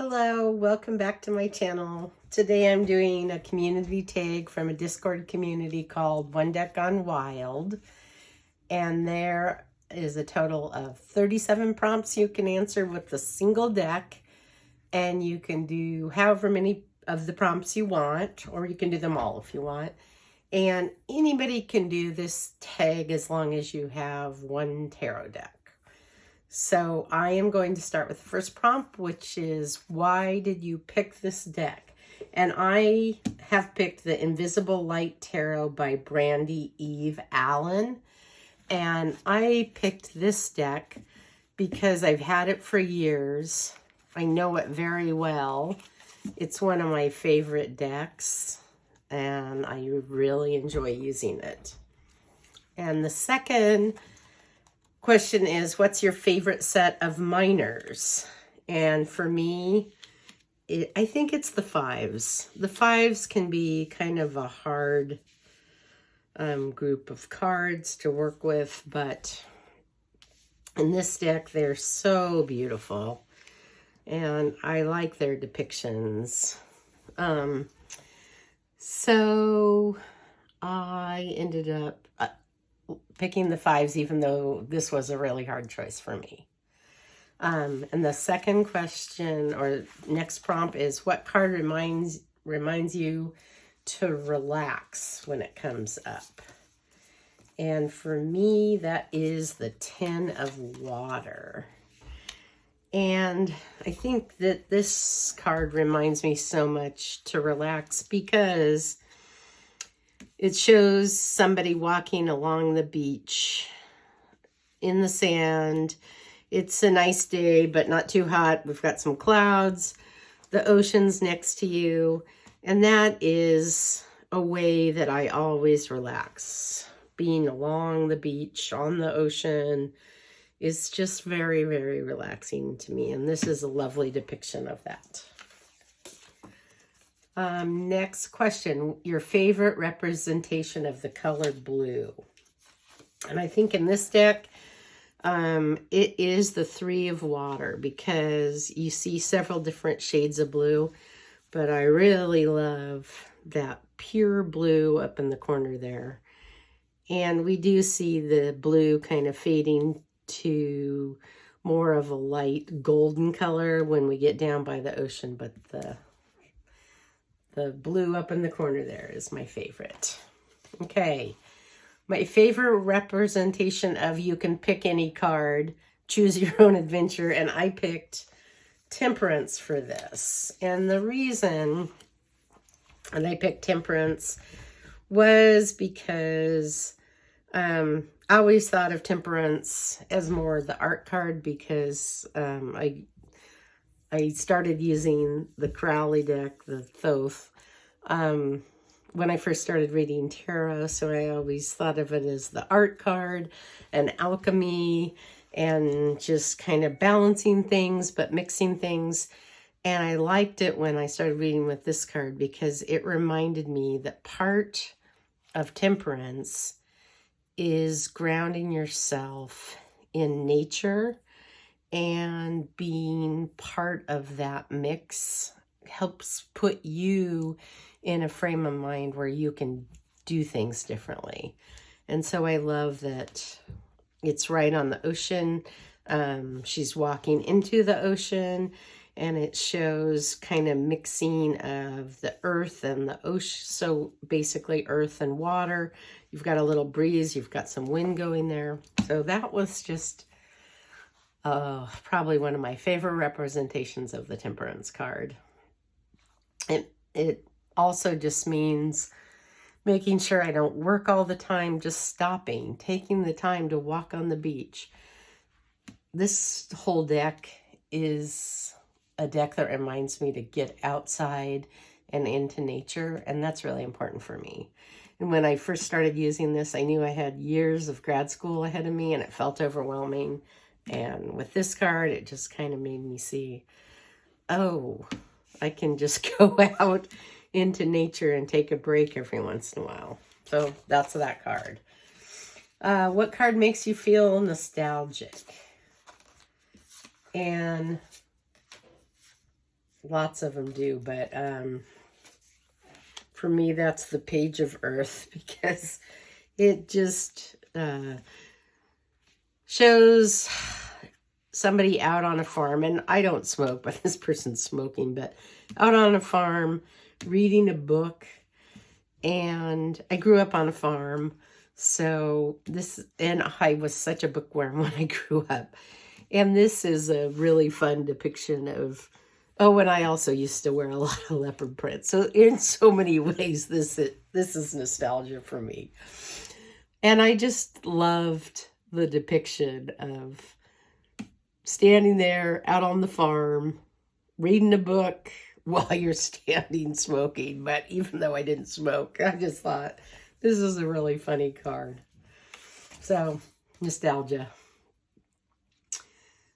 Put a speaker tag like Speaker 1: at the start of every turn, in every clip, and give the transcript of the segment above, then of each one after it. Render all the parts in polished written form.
Speaker 1: Hello, welcome back to my channel. Today I'm doing a community tag from a Discord community called One Deck Gone Wild. And there is a total of 37 prompts you can answer with a single deck. And you can do however many of the prompts you want, or you can do them all if you want. And anybody can do this tag as long as you have one tarot deck. So I am going to start with the first prompt, which is, why did you pick this deck? And I have picked the Invisible Light Tarot by Brandy Eve Allen. And I picked this deck because I've had it for years. I know it very well. It's one of my favorite decks, and I really enjoy using it. And the second question is, what's your favorite set of minors? And for me, I think it's the fives. The fives can be kind of a hard group of cards to work with, but in this deck, they're so beautiful. And I like their depictions. So I ended up picking the fives, even though this was a really hard choice for me. And the second question or next prompt is, what card reminds you to relax when it comes up? And for me, that is the 10 of Water. And I think that this card reminds me so much to relax because it shows somebody walking along the beach in the sand. It's a nice day, but not too hot. We've got some clouds. The ocean's next to you. And that is a way that I always relax. Being along the beach, on the ocean, is just very, very relaxing to me. And this is a lovely depiction of that. Next question, your favorite representation of the color blue. And I think in this deck, it is the 3 of Water, because you see several different shades of blue, but I really love that pure blue up in the corner there. And we do see the blue kind of fading to more of a light golden color when we get down by the ocean, but the blue up in the corner there is my favorite. Okay, my favorite representation of, you can pick any card, choose your own adventure, and I picked Temperance for this. And the reason that I picked Temperance was because I always thought of Temperance as more the art card, because I started using the Crowley deck, the Thoth, when I first started reading tarot. So I always thought of it as the art card and alchemy and just kind of balancing things, but mixing things. And I liked it when I started reading with this card because it reminded me that part of Temperance is grounding yourself in nature, and being part of that mix helps put you in a frame of mind where you can do things differently. And so I love that it's right on the ocean. She's walking into the ocean, and it shows kind of mixing of the earth and the ocean. So basically earth and water. You've got a little breeze, you've got some wind going there. So that was just probably one of my favorite representations of the Temperance card. It also just means making sure I don't work all the time, just stopping, taking the time to walk on the beach. This whole deck is a deck that reminds me to get outside and into nature, and that's really important for me. And when I first started using this, I knew I had years of grad school ahead of me, and it felt overwhelming. And with this card, it just kind of made me see, oh, I can just go out into nature and take a break every once in a while. So that's that card. What card makes you feel nostalgic? And lots of them do, but for me, that's the Page of Earth because it just shows somebody out on a farm, and I don't smoke, but this person's smoking, but out on a farm reading a book. And I grew up on a farm, so and I was such a bookworm when I grew up. And this is a really fun depiction of, oh, and I also used to wear a lot of leopard print. So in so many ways, this is nostalgia for me. And I just loved the depiction of standing there out on the farm, reading a book while you're standing smoking. But even though I didn't smoke, I just thought this is a really funny card. So, nostalgia.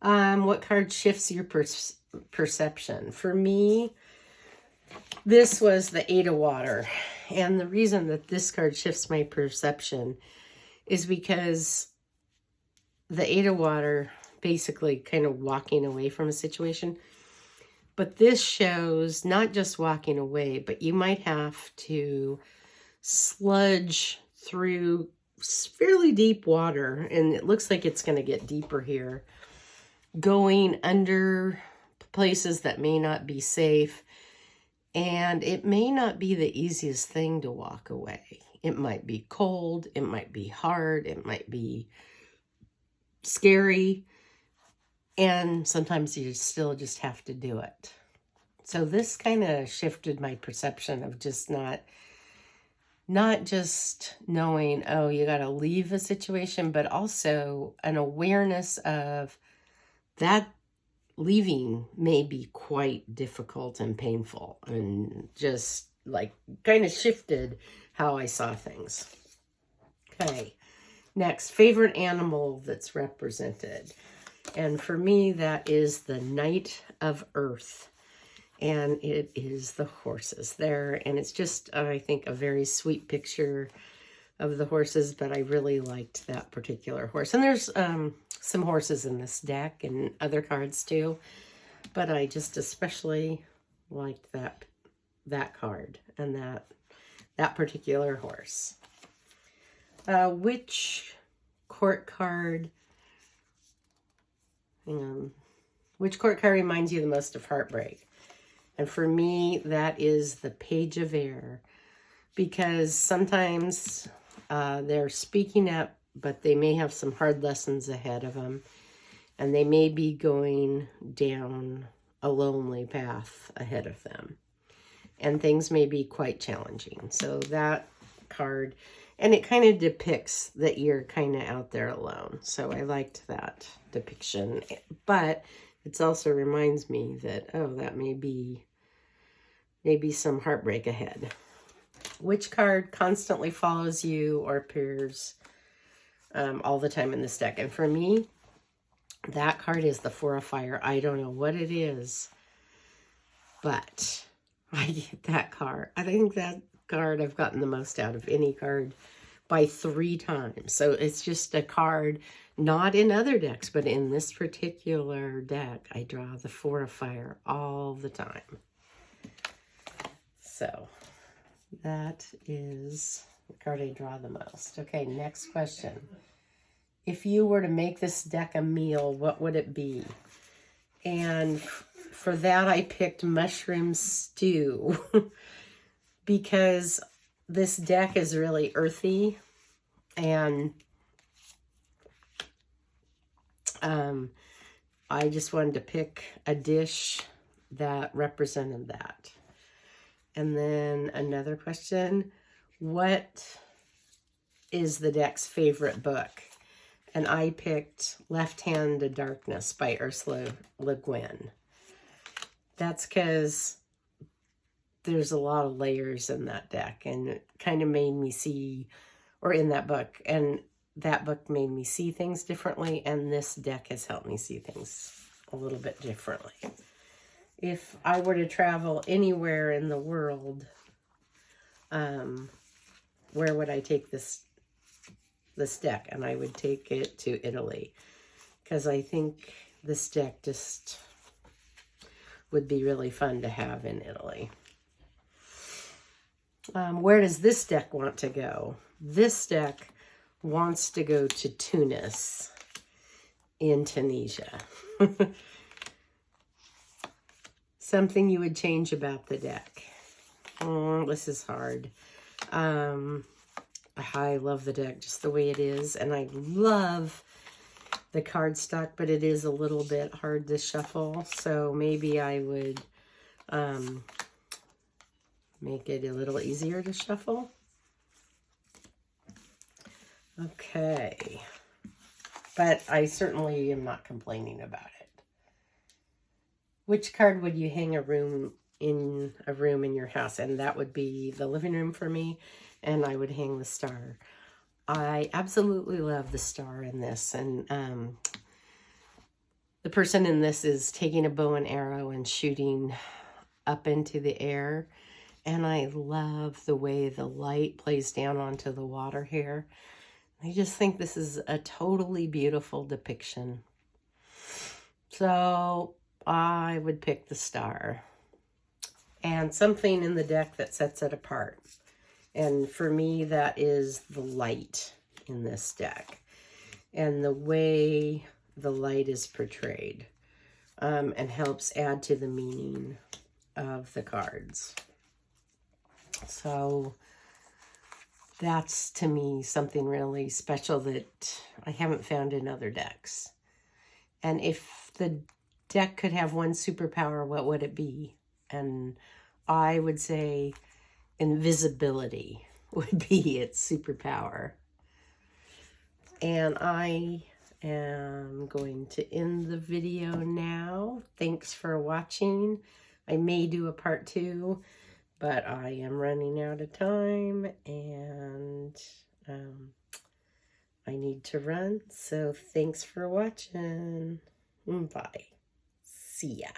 Speaker 1: What card shifts your perception? For me, this was the Eight of Water. And the reason that this card shifts my perception is because the Eight of Water basically kind of walking away from a situation. But this shows not just walking away, but you might have to sludge through fairly deep water. And it looks like it's going to get deeper here. Going under places that may not be safe. And it may not be the easiest thing to walk away. It might be cold. It might be hard. It might be scary. And sometimes you still just have to do it. So this kind of shifted my perception of just not just knowing, oh, you got to leave a situation, but also an awareness of that leaving may be quite difficult and painful, and just like kind of shifted how I saw things. Okay, next, favorite animal that's represented. And for me, that is the Knight of Earth. And it is the horses there. And it's just, I think, a very sweet picture of the horses. But I really liked that particular horse. And there's some horses in this deck and other cards too. But I just especially liked that card and that particular horse. Which court card... which court card reminds you the most of heartbreak? And for me, that is the Page of Air. Because sometimes they're speaking up, but they may have some hard lessons ahead of them. And they may be going down a lonely path ahead of them. And things may be quite challenging. So that card... And it kind of depicts that you're kind of out there alone. So I liked that depiction. But it also reminds me that, oh, that may be some heartbreak ahead. Which card constantly follows you or appears all the time in this deck? And for me, that card is the Four of Fire. I don't know what it is, but I get that card. I think that card I've gotten the most out of any card by 3 times. So it's just a card, not in other decks, but in this particular deck, I draw the Four of Fire all the time. So that is the card I draw the most. Okay, next question. If you were to make this deck a meal, what would it be? And for that, I picked mushroom stew because this deck is really earthy, and I just wanted to pick a dish that represented that. And then another question, what is the deck's favorite book? And I picked Left Hand to Darkness by Ursula Le Guin. That's because there's a lot of layers in that deck, and it kind of made me see, or in that book, and that book made me see things differently, and this deck has helped me see things a little bit differently. If I were to travel anywhere in the world, where would I take this deck? And I would take it to Italy, because I think this deck just would be really fun to have in Italy. Where does this deck want to go? This deck wants to go to Tunis in Tunisia. Something you would change about the deck. Oh, this is hard. I love the deck just the way it is, and I love the cardstock, but it is a little bit hard to shuffle, so maybe I would make it a little easier to shuffle. Okay. But I certainly am not complaining about it. Which card would you hang in your house? And that would be the living room for me, and I would hang the star. I absolutely love the star in this, and the person in this is taking a bow and arrow and shooting up into the air, and I love the way the light plays down onto the water here. I just think this is a totally beautiful depiction. So I would pick the star. And something in the deck that sets it apart. And for me, that is the light in this deck. And the way the light is portrayed. And helps add to the meaning of the cards. So that's, to me, something really special that I haven't found in other decks. And if the deck could have one superpower, what would it be? And I would say invisibility would be its superpower. And I am going to end the video now. Thanks for watching. I may do a part 2. But I am running out of time, and I need to run. So thanks for watching. Bye. See ya.